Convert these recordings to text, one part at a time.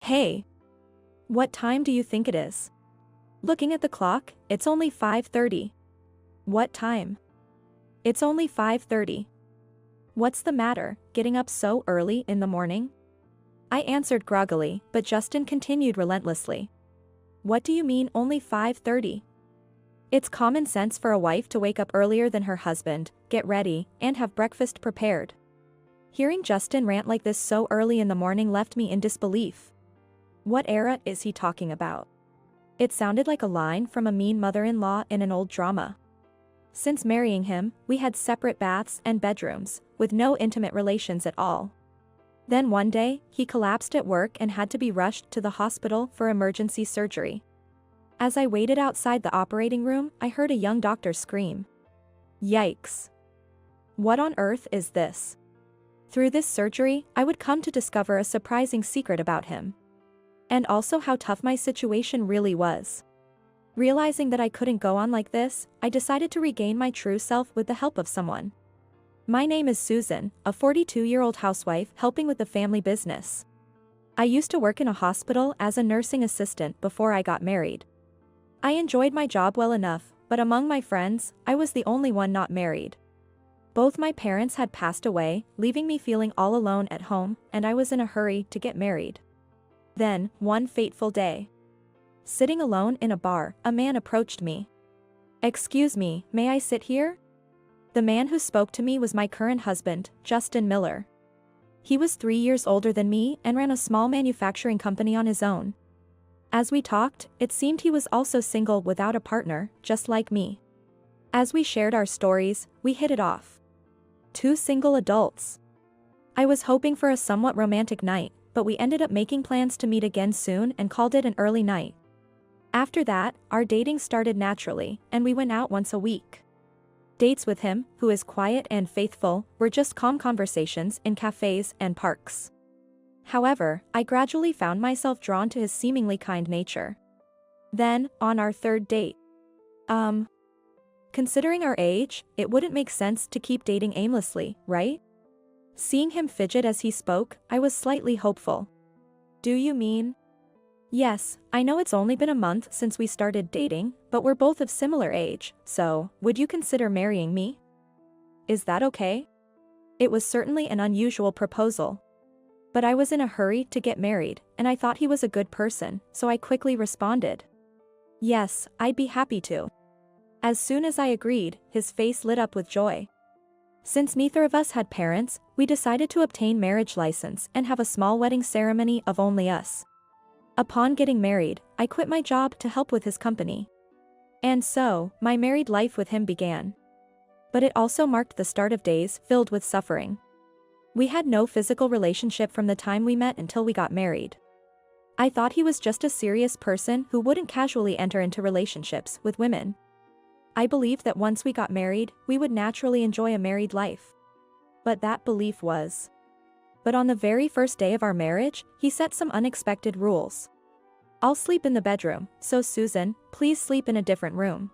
Hey, what time do you think it is? Looking at the clock, it's only 5:30. What time? It's only 5:30. What's the matter, getting up so early in the morning? I answered groggily, but Justin continued relentlessly. What do you mean only 5:30? It's common sense for a wife to wake up earlier than her husband, get ready, and have breakfast prepared. Hearing Justin rant like this so early in the morning left me in disbelief. What era is he talking about? It sounded like a line from a mean mother-in-law in an old drama. Since marrying him, we had separate baths and bedrooms, with no intimate relations at all. Then one day, he collapsed at work and had to be rushed to the hospital for emergency surgery. As I waited outside the operating room, I heard a young doctor scream. Yikes! What on earth is this? Through this surgery, I would come to discover a surprising secret about him. And also how tough my situation really was. Realizing that I couldn't go on like this, I decided to regain my true self with the help of someone. My name is Susan, a 42-year-old housewife helping with the family business. I used to work in a hospital as a nursing assistant before I got married. I enjoyed my job well enough, but among my friends, I was the only one not married. Both my parents had passed away, leaving me feeling all alone at home, and I was in a hurry to get married. Then, one fateful day. Sitting alone in a bar, a man approached me. Excuse me, may I sit here? The man who spoke to me was my current husband, Justin Miller. He was 3 years older than me and ran a small manufacturing company on his own. As we talked, it seemed he was also single without a partner, just like me. As we shared our stories, we hit it off. 2 single adults. I was hoping for a somewhat romantic night, but we ended up making plans to meet again soon and called it an early night. After that, our dating started naturally, and we went out once a week. Dates with him, who is quiet and faithful, were just calm conversations in cafes and parks. However, I gradually found myself drawn to his seemingly kind nature. Then, on our 3rd date. Considering our age, it wouldn't make sense to keep dating aimlessly, right? Seeing him fidget as he spoke, I was slightly hopeful. Do you mean? Yes, I know it's only been a month since we started dating, but we're both of similar age, so, would you consider marrying me? Is that okay? It was certainly an unusual proposal. But I was in a hurry to get married, and I thought he was a good person, so I quickly responded. Yes, I'd be happy to. As soon as I agreed, his face lit up with joy. Since neither of us had parents, we decided to obtain marriage license and have a small wedding ceremony of only us. Upon getting married, I quit my job to help with his company. And so, my married life with him began. But it also marked the start of days filled with suffering. We had no physical relationship from the time we met until we got married. I thought he was just a serious person who wouldn't casually enter into relationships with women. I believed that once we got married, we would naturally enjoy a married life. But that belief was. But on the very first day of our marriage, he set some unexpected rules. I'll sleep in the bedroom, so Susan, please sleep in a different room.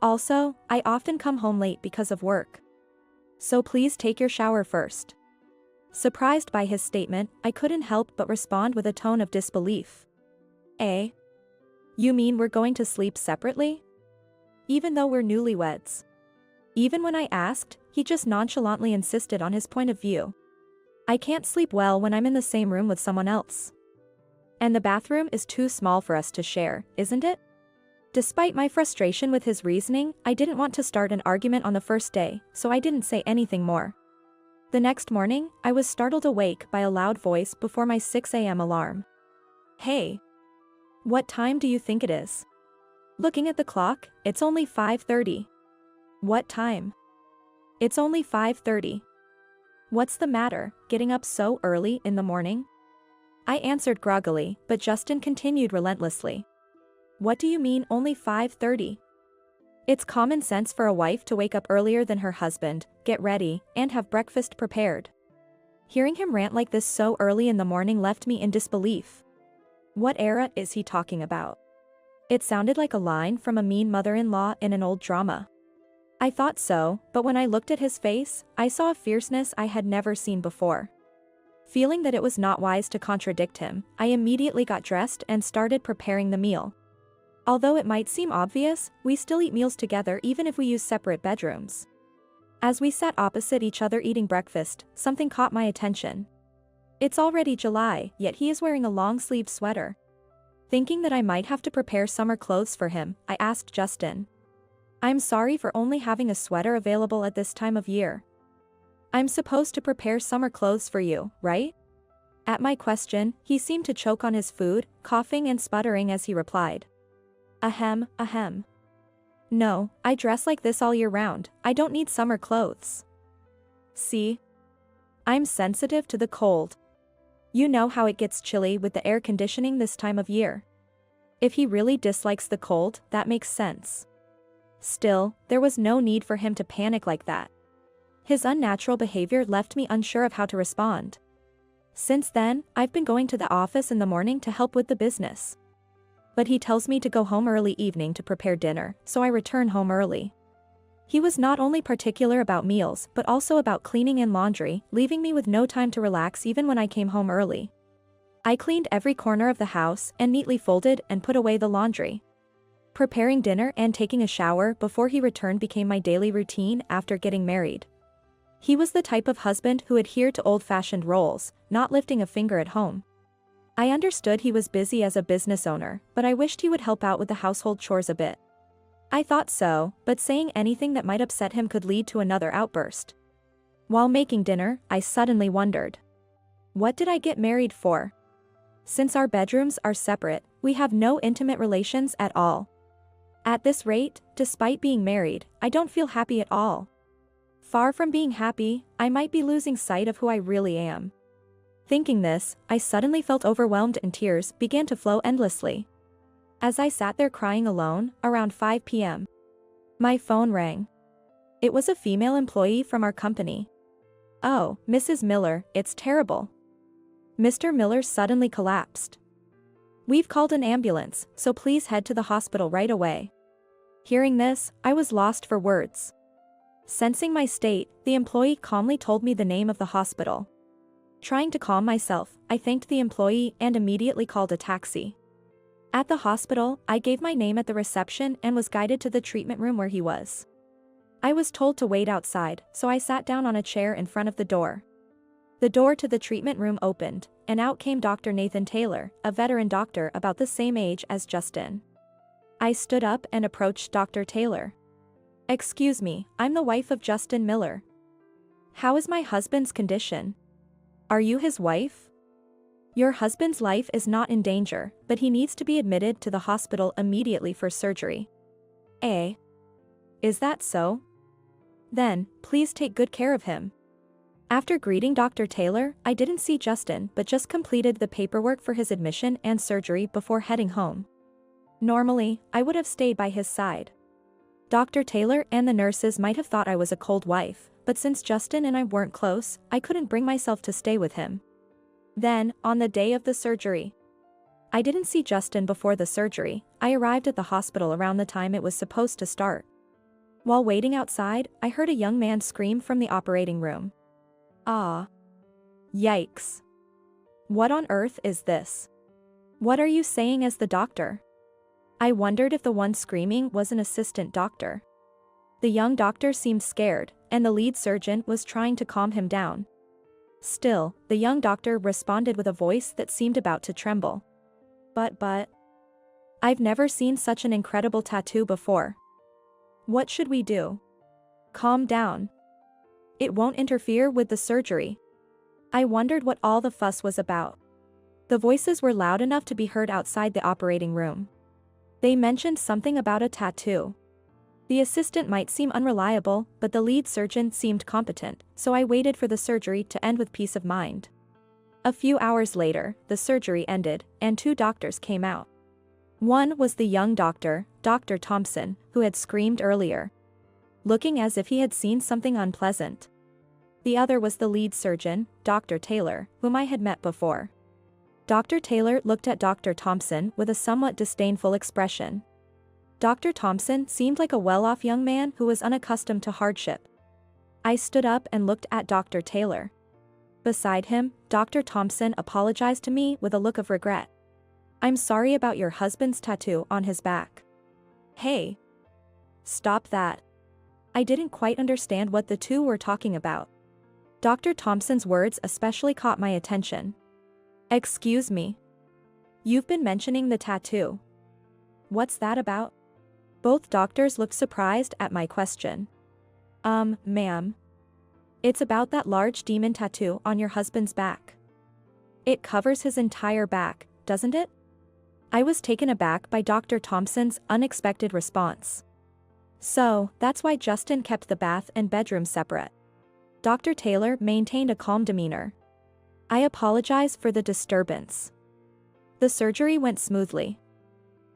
Also, I often come home late because of work. So please take your shower first. Surprised by his statement, I couldn't help but respond with a tone of disbelief. Eh? You mean we're going to sleep separately? Even though we're newlyweds. Even when I asked, he just nonchalantly insisted on his point of view. I can't sleep well when I'm in the same room with someone else. And the bathroom is too small for us to share, isn't it? Despite my frustration with his reasoning, I didn't want to start an argument on the first day, so I didn't say anything more. The next morning, I was startled awake by a loud voice before my 6 a.m. alarm. Hey! What time do you think it is? Looking at the clock, it's only 5:30. What time? It's only 5:30. What's the matter, getting up so early in the morning? I answered groggily, but Justin continued relentlessly. What do you mean only 5:30? It's common sense for a wife to wake up earlier than her husband, get ready, and have breakfast prepared. Hearing him rant like this so early in the morning left me in disbelief. What era is he talking about? It sounded like a line from a mean mother-in-law in an old drama. I thought so, but when I looked at his face, I saw a fierceness I had never seen before. Feeling that it was not wise to contradict him, I immediately got dressed and started preparing the meal. Although it might seem obvious, we still eat meals together even if we use separate bedrooms. As we sat opposite each other eating breakfast, something caught my attention. It's already July, yet he is wearing a long-sleeved sweater. Thinking that I might have to prepare summer clothes for him, I asked Justin. I'm sorry for only having a sweater available at this time of year. I'm supposed to prepare summer clothes for you, right? At my question, he seemed to choke on his food, coughing and sputtering as he replied. Ahem, ahem. No, I dress like this all year round, I don't need summer clothes. See? I'm sensitive to the cold. You know how it gets chilly with the air conditioning this time of year. If he really dislikes the cold, that makes sense. Still, there was no need for him to panic like that. His unnatural behavior left me unsure of how to respond. Since then, I've been going to the office in the morning to help with the business. But he tells me to go home early evening to prepare dinner, so I return home early. He was not only particular about meals but also about cleaning and laundry, leaving me with no time to relax even when I came home early. I cleaned every corner of the house and neatly folded and put away the laundry. Preparing dinner and taking a shower before he returned became my daily routine after getting married. He was the type of husband who adhered to old-fashioned roles, not lifting a finger at home. I understood he was busy as a business owner, but I wished he would help out with the household chores a bit. I thought so, but saying anything that might upset him could lead to another outburst. While making dinner, I suddenly wondered. What did I get married for? Since our bedrooms are separate, we have no intimate relations at all. At this rate, despite being married, I don't feel happy at all. Far from being happy, I might be losing sight of who I really am. Thinking this, I suddenly felt overwhelmed and tears began to flow endlessly. As I sat there crying alone, around 5 p.m. my phone rang. It was a female employee from our company. Oh, Mrs. Miller, it's terrible. Mr. Miller suddenly collapsed. We've called an ambulance, so please head to the hospital right away. Hearing this, I was lost for words. Sensing my state, the employee calmly told me the name of the hospital. Trying to calm myself, I thanked the employee and immediately called a taxi. At the hospital, I gave my name at the reception and was guided to the treatment room where he was. I was told to wait outside, so I sat down on a chair in front of the door. The door to the treatment room opened, and out came Dr. Nathan Taylor, a veteran doctor about the same age as Justin. I stood up and approached Dr. Taylor. Excuse me, I'm the wife of Justin Miller. How is my husband's condition? Are you his wife? Your husband's life is not in danger, but he needs to be admitted to the hospital immediately for surgery. Eh? Is that so? Then, please take good care of him. After greeting Dr. Taylor, I didn't see Justin but just completed the paperwork for his admission and surgery before heading home. Normally, I would have stayed by his side. Dr. Taylor and the nurses might have thought I was a cold wife, but since Justin and I weren't close, I couldn't bring myself to stay with him. Then, on the day of the surgery, I didn't see Justin before the surgery. I arrived at the hospital around the time it was supposed to start. While waiting outside, I heard a young man scream from the operating room. Ah. Yikes. What on earth is this? What are you saying as the doctor? I wondered if the one screaming was an assistant doctor. The young doctor seemed scared, and the lead surgeon was trying to calm him down. Still, the young doctor responded with a voice that seemed about to tremble. But, I've never seen such an incredible tattoo before. What should we do? Calm down. It won't interfere with the surgery. I wondered what all the fuss was about. The voices were loud enough to be heard outside the operating room. They mentioned something about a tattoo. The assistant might seem unreliable, but the lead surgeon seemed competent, so I waited for the surgery to end with peace of mind. A few hours later, the surgery ended, and 2 doctors came out. One was the young doctor, Dr. Thompson, who had screamed earlier, looking as if he had seen something unpleasant. The other was the lead surgeon, Dr. Taylor, whom I had met before. Dr. Taylor looked at Dr. Thompson with a somewhat disdainful expression. Dr. Thompson seemed like a well-off young man who was unaccustomed to hardship. I stood up and looked at Dr. Taylor. Beside him, Dr. Thompson apologized to me with a look of regret. I'm sorry about your husband's tattoo on his back. Hey. Stop that. I didn't quite understand what the two were talking about. Dr. Thompson's words especially caught my attention. Excuse me. You've been mentioning the tattoo. What's that about? Both doctors looked surprised at my question. Ma'am. It's about that large demon tattoo on your husband's back. It covers his entire back, doesn't it? I was taken aback by Dr. Thompson's unexpected response. So, that's why Justin kept the bath and bedroom separate. Dr. Taylor maintained a calm demeanor. I apologize for the disturbance. The surgery went smoothly.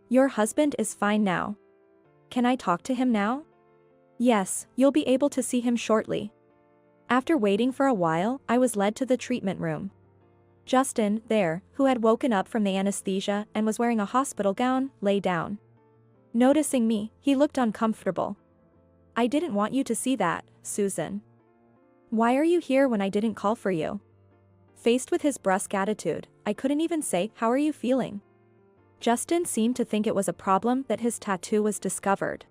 Your husband is fine now. Can I talk to him now? Yes, you'll be able to see him shortly. After waiting for a while, I was led to the treatment room. Justin, there, who had woken up from the anesthesia and was wearing a hospital gown, lay down. Noticing me, he looked uncomfortable. I didn't want you to see that, Susan. Why are you here when I didn't call for you? Faced with his brusque attitude, I couldn't even say, how are you feeling? Justin seemed to think it was a problem that his tattoo was discovered.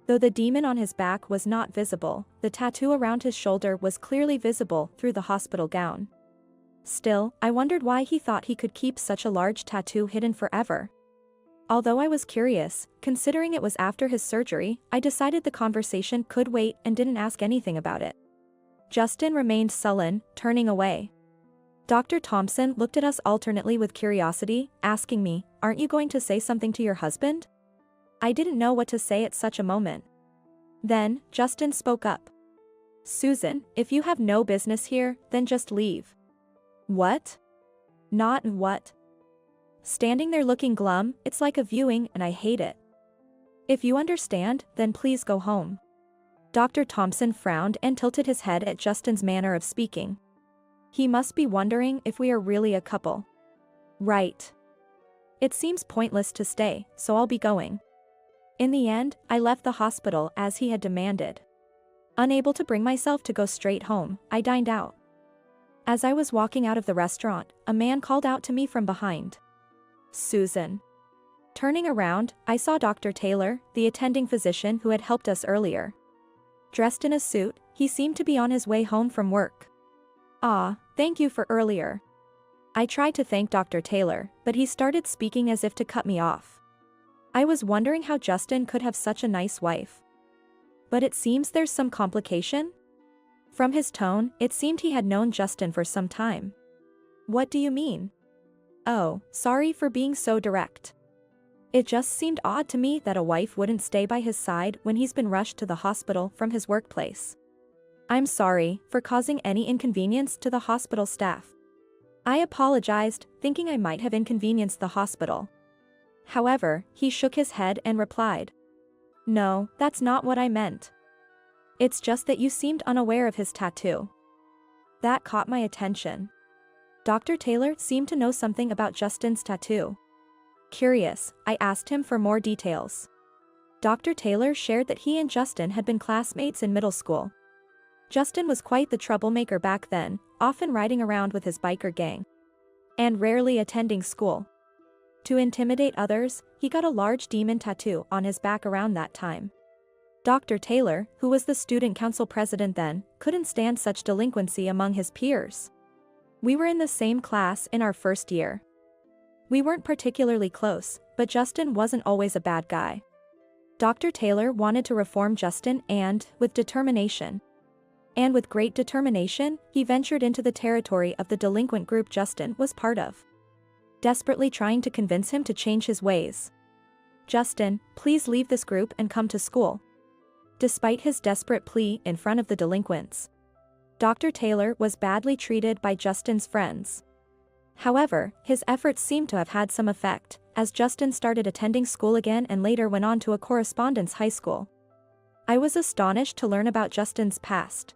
Though the demon on his back was not visible, the tattoo around his shoulder was clearly visible through the hospital gown. Still, I wondered why he thought he could keep such a large tattoo hidden forever. Although I was curious, considering it was after his surgery, I decided the conversation could wait and didn't ask anything about it. Justin remained sullen, turning away. Dr. Thompson looked at us alternately with curiosity, asking me, aren't you going to say something to your husband? I didn't know what to say at such a moment. Then, Justin spoke up. Susan, if you have no business here, then just leave. What? Not what? Standing there looking glum, it's like a viewing and I hate it. If you understand, then please go home. Dr. Thompson frowned and tilted his head at Justin's manner of speaking. He must be wondering if we are really a couple. Right. It seems pointless to stay, so I'll be going. In the end, I left the hospital as he had demanded. Unable to bring myself to go straight home, I dined out. As I was walking out of the restaurant, a man called out to me from behind. Susan. Turning around, I saw Dr. Taylor, the attending physician who had helped us earlier. Dressed in a suit, he seemed to be on his way home from work. Ah, thank you for earlier. I tried to thank Dr. Taylor, but he started speaking as if to cut me off. I was wondering how Justin could have such a nice wife. But it seems there's some complication? From his tone, it seemed he had known Justin for some time. What do you mean? Oh, sorry for being so direct. It just seemed odd to me that a wife wouldn't stay by his side when he's been rushed to the hospital from his workplace. I'm sorry for causing any inconvenience to the hospital staff. I apologized, thinking I might have inconvenienced the hospital. However, he shook his head and replied. No, that's not what I meant. It's just that you seemed unaware of his tattoo. That caught my attention. Dr. Taylor seemed to know something about Justin's tattoo. Curious, I asked him for more details. Dr. Taylor shared that he and Justin had been classmates in middle school. Justin was quite the troublemaker back then, often riding around with his biker gang. And rarely attending school. To intimidate others, he got a large demon tattoo on his back around that time. Dr. Taylor, who was the student council president then, couldn't stand such delinquency among his peers. We were in the same class in our first year. We weren't particularly close, but Justin wasn't always a bad guy. Dr. Taylor wanted to reform Justin and, with great determination, he ventured into the territory of the delinquent group Justin was part of. Desperately trying to convince him to change his ways. Justin, please leave this group and come to school. Despite his desperate plea in front of the delinquents, Dr. Taylor was badly treated by Justin's friends. However, his efforts seemed to have had some effect, as Justin started attending school again and later went on to a correspondence high school. I was astonished to learn about Justin's past.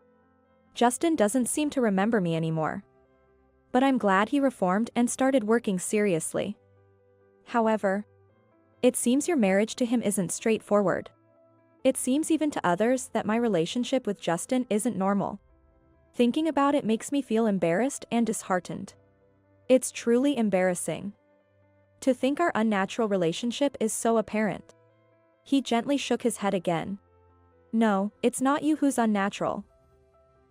Justin doesn't seem to remember me anymore. But I'm glad he reformed and started working seriously. However, it seems your marriage to him isn't straightforward. It seems even to others that my relationship with Justin isn't normal. Thinking about it makes me feel embarrassed and disheartened. It's truly embarrassing. To think our unnatural relationship is so apparent. He gently shook his head again. No, it's not you who's unnatural.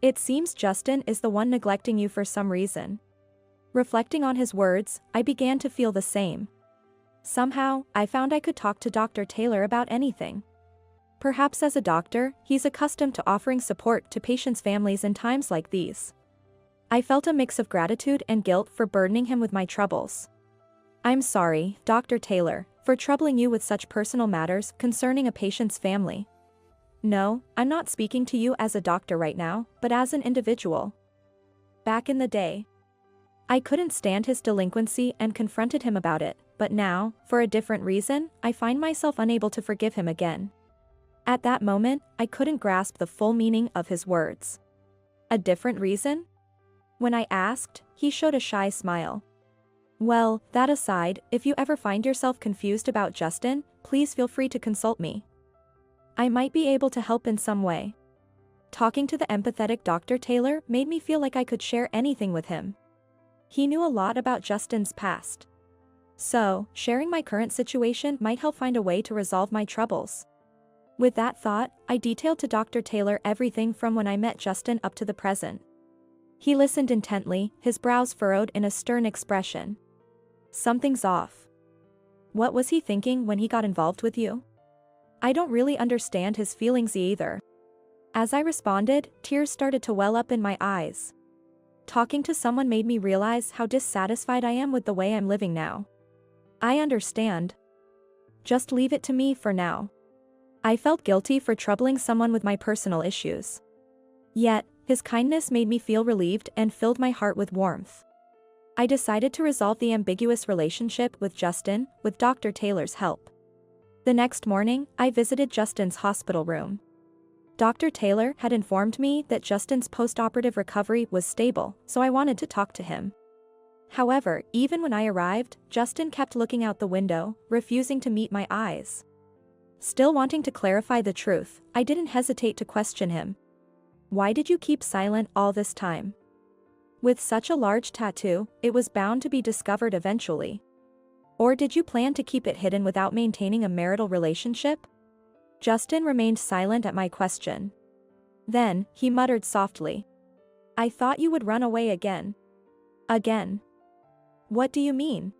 It seems Justin is the one neglecting you for some reason. Reflecting on his words, I began to feel the same. Somehow, I found I could talk to Dr. Taylor about anything. Perhaps as a doctor, he's accustomed to offering support to patients' families in times like these. I felt a mix of gratitude and guilt for burdening him with my troubles. I'm sorry, Dr. Taylor, for troubling you with such personal matters concerning a patient's family. No, I'm not speaking to you as a doctor right now, but as an individual. Back in the day, I couldn't stand his delinquency and confronted him about it, but now, for a different reason, I find myself unable to forgive him again. At that moment, I couldn't grasp the full meaning of his words. A different reason? When I asked, he showed a shy smile. Well, that aside, if you ever find yourself confused about Justin, please feel free to consult me. I might be able to help in some way. Talking to the empathetic Dr. Taylor made me feel like I could share anything with him. He knew a lot about Justin's past. So, sharing my current situation might help find a way to resolve my troubles. With that thought, I detailed to Dr. Taylor everything from when I met Justin up to the present. He listened intently, his brows furrowed in a stern expression. Something's off. What was he thinking when he got involved with you? I don't really understand his feelings either. As I responded, tears started to well up in my eyes. Talking to someone made me realize how dissatisfied I am with the way I'm living now. I understand. Just leave it to me for now. I felt guilty for troubling someone with my personal issues. Yet, his kindness made me feel relieved and filled my heart with warmth. I decided to resolve the ambiguous relationship with Justin, with Dr. Taylor's help. The next morning, I visited Justin's hospital room. Dr. Taylor had informed me that Justin's post-operative recovery was stable, so I wanted to talk to him. However, even when I arrived, Justin kept looking out the window, refusing to meet my eyes. Still wanting to clarify the truth, I didn't hesitate to question him. Why did you keep silent all this time? With such a large tattoo, it was bound to be discovered eventually. Or did you plan to keep it hidden without maintaining a marital relationship? Justin remained silent at my question. Then, he muttered softly. I thought you would run away again. Again. What do you mean?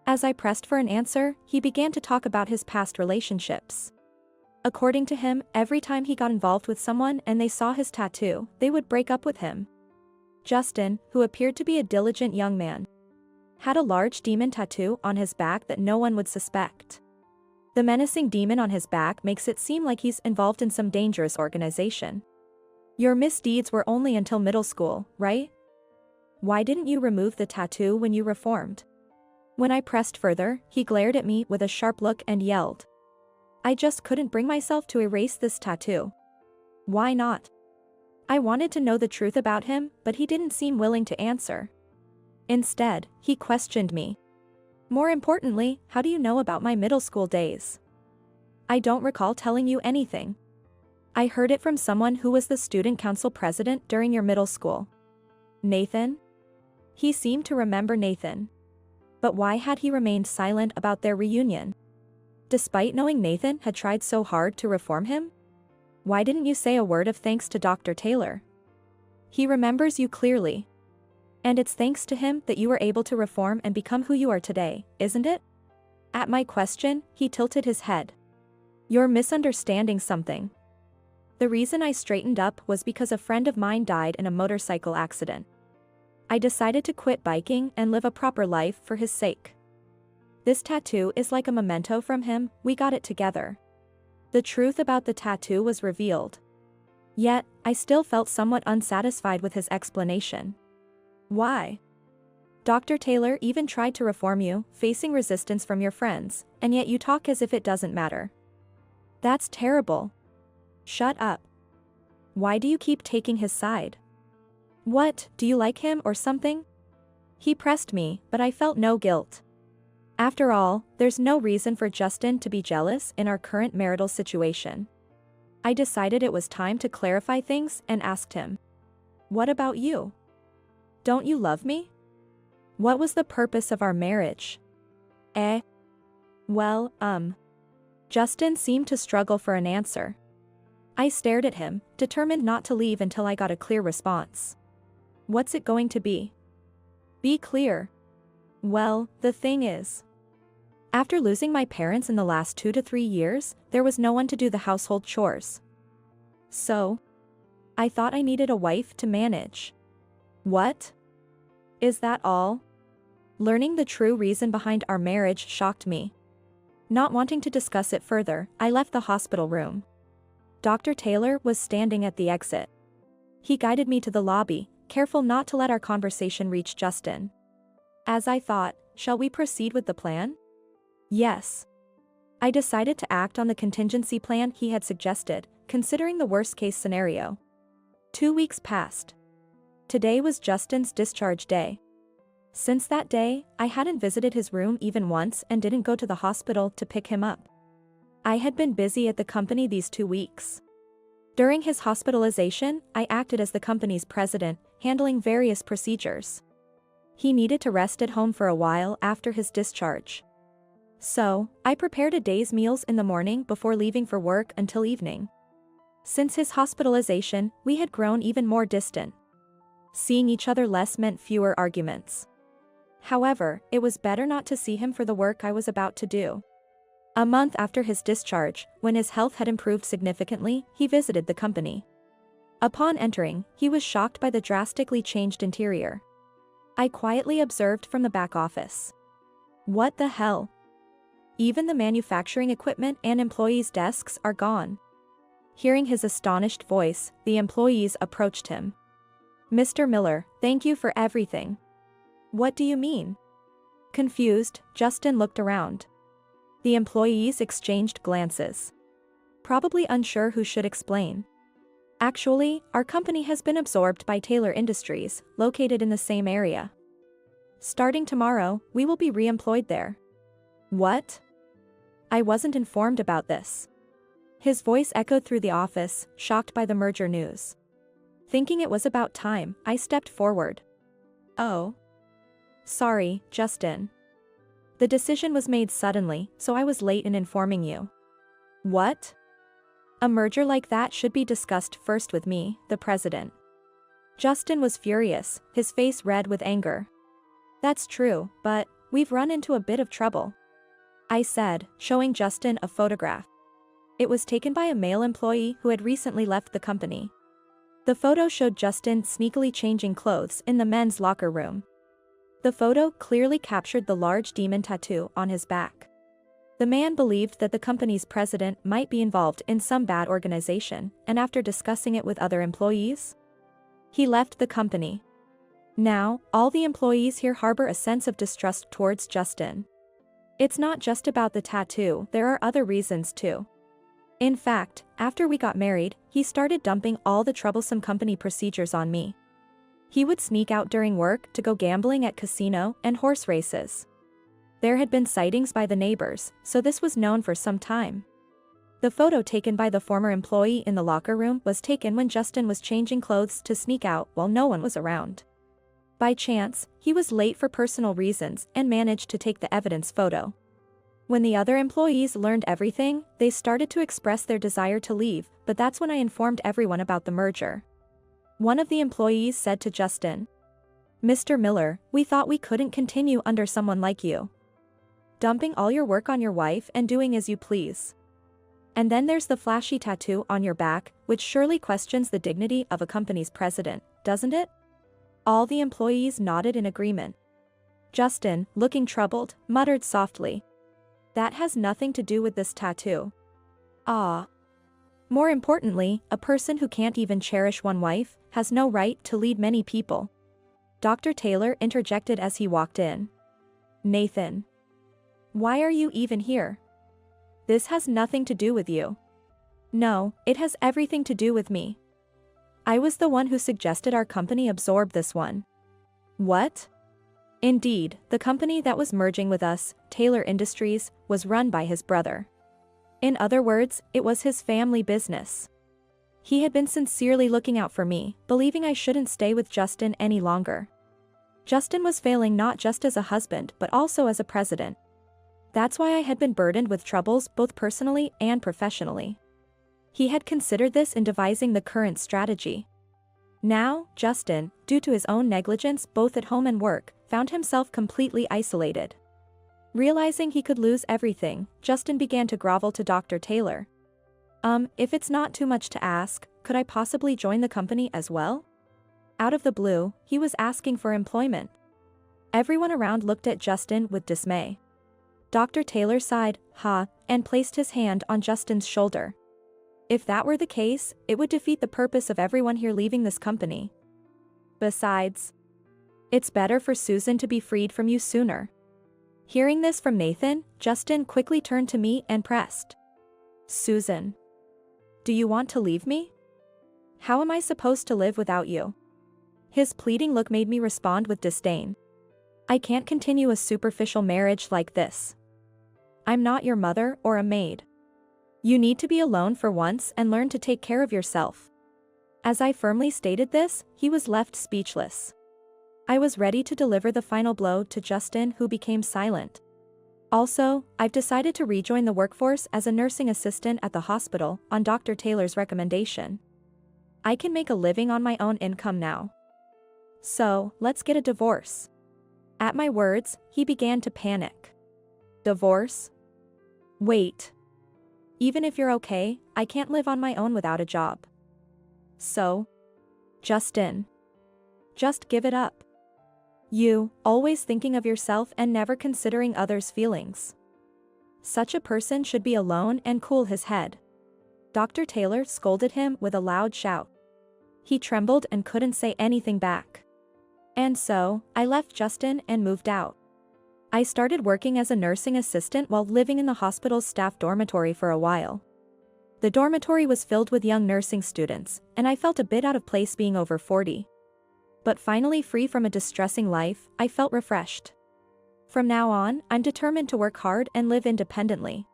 As I pressed for an answer, he began to talk about his past relationships. According to him, every time he got involved with someone and they saw his tattoo, they would break up with him. Justin, who appeared to be a diligent young man, had a large demon tattoo on his back that no one would suspect. The menacing demon on his back makes it seem like he's involved in some dangerous organization. Your misdeeds were only until middle school, right? Why didn't you remove the tattoo when you reformed? When I pressed further, he glared at me with a sharp look and yelled. I just couldn't bring myself to erase this tattoo. Why not? I wanted to know the truth about him, but he didn't seem willing to answer. Instead, he questioned me. More importantly, how do you know about my middle school days? I don't recall telling you anything. I heard it from someone who was the student council president during your middle school. Nathan? He seemed to remember Nathan. But why had he remained silent about their reunion? Despite knowing Nathan had tried so hard to reform him? Why didn't you say a word of thanks to Dr. Taylor? He remembers you clearly. And it's thanks to him that you were able to reform and become who you are today, isn't it? At my question, he tilted his head. You're misunderstanding something. The reason I straightened up was because a friend of mine died in a motorcycle accident. I decided to quit biking and live a proper life for his sake. This tattoo is like a memento from him, we got it together. The truth about the tattoo was revealed. Yet, I still felt somewhat unsatisfied with his explanation. Why? Dr. Taylor even tried to reform you, facing resistance from your friends, and yet you talk as if it doesn't matter. That's terrible. Shut up. Why do you keep taking his side? What, do you like him or something? He pressed me, but I felt no guilt. After all, there's no reason for Justin to be jealous in our current marital situation. I decided it was time to clarify things and asked him. What about you? Don't you love me? What was the purpose of our marriage? Eh? Well, Justin seemed to struggle for an answer. I stared at him, determined not to leave until I got a clear response. What's it going to be? Be clear. Well, the thing is, after losing my parents in the last 2 to 3 years, there was no one to do the household chores. So, I thought I needed a wife to manage. What? Is that all? Learning the true reason behind our marriage shocked me. Not wanting to discuss it further, I left the hospital room. Dr. Taylor was standing at the exit. He guided me to the lobby, careful not to let our conversation reach Justin. As I thought, shall we proceed with the plan? Yes. I decided to act on the contingency plan he had suggested, considering the worst-case scenario. 2 weeks passed. Today was Justin's discharge day. Since that day, I hadn't visited his room even once and didn't go to the hospital to pick him up. I had been busy at the company these 2 weeks. During his hospitalization, I acted as the company's president, handling various procedures. He needed to rest at home for a while after his discharge. So, I prepared a day's meals in the morning before leaving for work until evening. Since his hospitalization, we had grown even more distant. Seeing each other less meant fewer arguments. However, it was better not to see him for the work I was about to do. A month after his discharge, when his health had improved significantly, he visited the company. Upon entering, he was shocked by the drastically changed interior. I quietly observed from the back office. What the hell? Even the manufacturing equipment and employees' desks are gone. Hearing his astonished voice, the employees approached him. Mr. Miller, thank you for everything. What do you mean? Confused, Justin looked around. The employees exchanged glances. Probably unsure who should explain. Actually, our company has been absorbed by Taylor Industries, located in the same area. Starting tomorrow, we will be re-employed there. What? I wasn't informed about this. His voice echoed through the office, shocked by the merger news. Thinking it was about time, I stepped forward. Oh. Sorry, Justin. The decision was made suddenly, so I was late in informing you. What? A merger like that should be discussed first with me, the president. Justin was furious, his face red with anger. That's true, but we've run into a bit of trouble, I said, showing Justin a photograph. It was taken by a male employee who had recently left the company. The photo showed Justin sneakily changing clothes in the men's locker room. The photo clearly captured the large demon tattoo on his back. The man believed that the company's president might be involved in some bad organization, and after discussing it with other employees, he left the company. Now, all the employees here harbor a sense of distrust towards Justin. It's not just about the tattoo, there are other reasons too. In fact, after we got married, he started dumping all the troublesome company procedures on me. He would sneak out during work to go gambling at casino and horse races. There had been sightings by the neighbors, so this was known for some time. The photo taken by the former employee in the locker room was taken when Justin was changing clothes to sneak out while no one was around. By chance, he was late for personal reasons and managed to take the evidence photo. When the other employees learned everything, they started to express their desire to leave, but that's when I informed everyone about the merger. One of the employees said to Justin, Mr. Miller, we thought we couldn't continue under someone like you. Dumping all your work on your wife and doing as you please. And then there's the flashy tattoo on your back, which surely questions the dignity of a company's president, doesn't it? All the employees nodded in agreement. Justin, looking troubled, muttered softly. That has nothing to do with this tattoo. Ah. More importantly, a person who can't even cherish one wife has no right to lead many people. Dr. Taylor interjected as he walked in. Nathan. Why are you even here? This has nothing to do with you. No, it has everything to do with me. I was the one who suggested our company absorb this one. What? Indeed, the company that was merging with us, Taylor Industries, was run by his brother. In other words, it was his family business. He had been sincerely looking out for me, believing I shouldn't stay with Justin any longer. Justin was failing not just as a husband but also as a president. That's why I had been burdened with troubles both personally and professionally. He had considered this in devising the current strategy. Now, Justin, due to his own negligence both at home and work, found himself completely isolated. Realizing he could lose everything, Justin began to grovel to Dr. Taylor. If it's not too much to ask, could I possibly join the company as well? Out of the blue, he was asking for employment. Everyone around looked at Justin with dismay. Dr. Taylor sighed, and placed his hand on Justin's shoulder. If that were the case, it would defeat the purpose of everyone here leaving this company. Besides, it's better for Susan to be freed from you sooner. Hearing this from Nathan, Justin quickly turned to me and pressed. Susan. Do you want to leave me? How am I supposed to live without you? His pleading look made me respond with disdain. I can't continue a superficial marriage like this. I'm not your mother or a maid. You need to be alone for once and learn to take care of yourself. As I firmly stated this, he was left speechless. I was ready to deliver the final blow to Justin, who became silent. Also, I've decided to rejoin the workforce as a nursing assistant at the hospital on Dr. Taylor's recommendation. I can make a living on my own income now. So, let's get a divorce. At my words, he began to panic. Divorce? Wait. Even if you're okay, I can't live on my own without a job. So? Justin. Just give it up. You, always thinking of yourself and never considering others' feelings. Such a person should be alone and cool his head. Dr. Taylor scolded him with a loud shout. He trembled and couldn't say anything back. And so, I left Justin and moved out. I started working as a nursing assistant while living in the hospital's staff dormitory for a while. The dormitory was filled with young nursing students, and I felt a bit out of place being over 40. But finally free from a distressing life, I felt refreshed. From now on, I'm determined to work hard and live independently.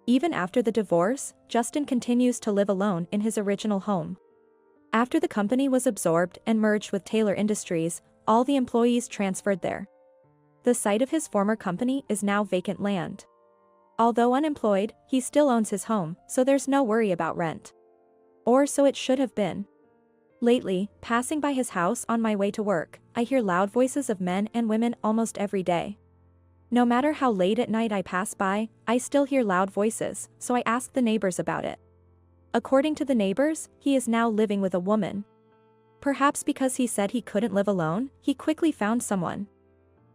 Even after the divorce, Justin continues to live alone in his original home. After the company was absorbed and merged with Taylor Industries, all the employees transferred there. The site of his former company is now vacant land. Although unemployed, he still owns his home, so there's no worry about rent. Or so it should have been. Lately, passing by his house on my way to work, I hear loud voices of men and women almost every day. No matter how late at night I pass by, I still hear loud voices, so I ask the neighbors about it. According to the neighbors, he is now living with a woman. Perhaps because he said he couldn't live alone, he quickly found someone.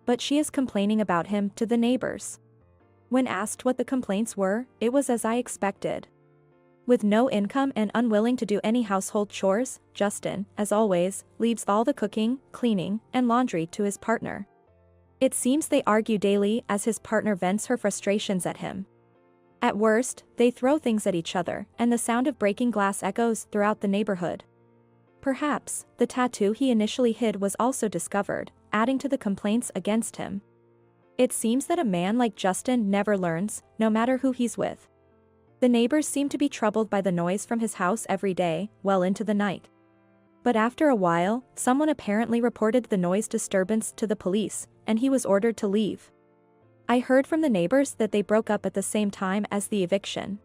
But she is complaining about him to the neighbors. When asked what the complaints were, it was as I expected. With no income and unwilling to do any household chores, Justin, as always, leaves all the cooking, cleaning, and laundry to his partner. It seems they argue daily as his partner vents her frustrations at him. At worst, they throw things at each other, and the sound of breaking glass echoes throughout the neighborhood. Perhaps, the tattoo he initially hid was also discovered, adding to the complaints against him. It seems that a man like Justin never learns, no matter who he's with. The neighbors seem to be troubled by the noise from his house every day, well into the night. But after a while, someone apparently reported the noise disturbance to the police, and he was ordered to leave. I heard from the neighbors that they broke up at the same time as the eviction.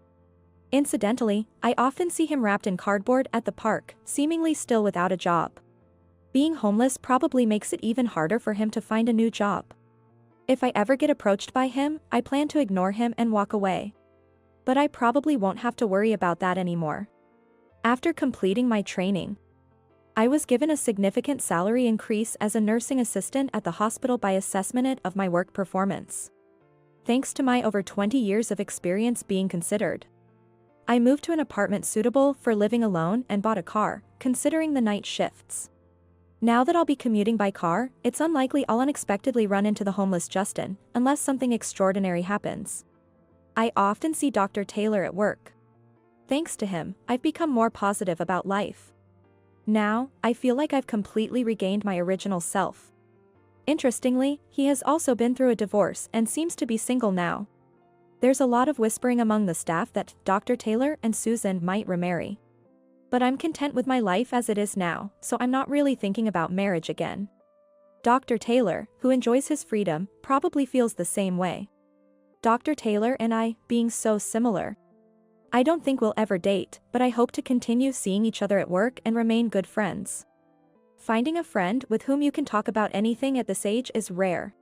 Incidentally, I often see him wrapped in cardboard at the park, seemingly still without a job. Being homeless probably makes it even harder for him to find a new job. If I ever get approached by him, I plan to ignore him and walk away. But I probably won't have to worry about that anymore. After completing my training, I was given a significant salary increase as a nursing assistant at the hospital by assessment of my work performance. Thanks to my over 20 years of experience being considered, I moved to an apartment suitable for living alone and bought a car, considering the night shifts. Now that I'll be commuting by car, it's unlikely I'll unexpectedly run into the homeless Justin, unless something extraordinary happens. I often see Dr. Taylor at work. Thanks to him, I've become more positive about life. Now, I feel like I've completely regained my original self. Interestingly, he has also been through a divorce and seems to be single now. There's a lot of whispering among the staff that Dr. Taylor and Susan might remarry. But I'm content with my life as it is now, so I'm not really thinking about marriage again. Dr. Taylor, who enjoys his freedom, probably feels the same way. Dr. Taylor and I, being so similar. I don't think we'll ever date, but I hope to continue seeing each other at work and remain good friends. Finding a friend with whom you can talk about anything at this age is rare.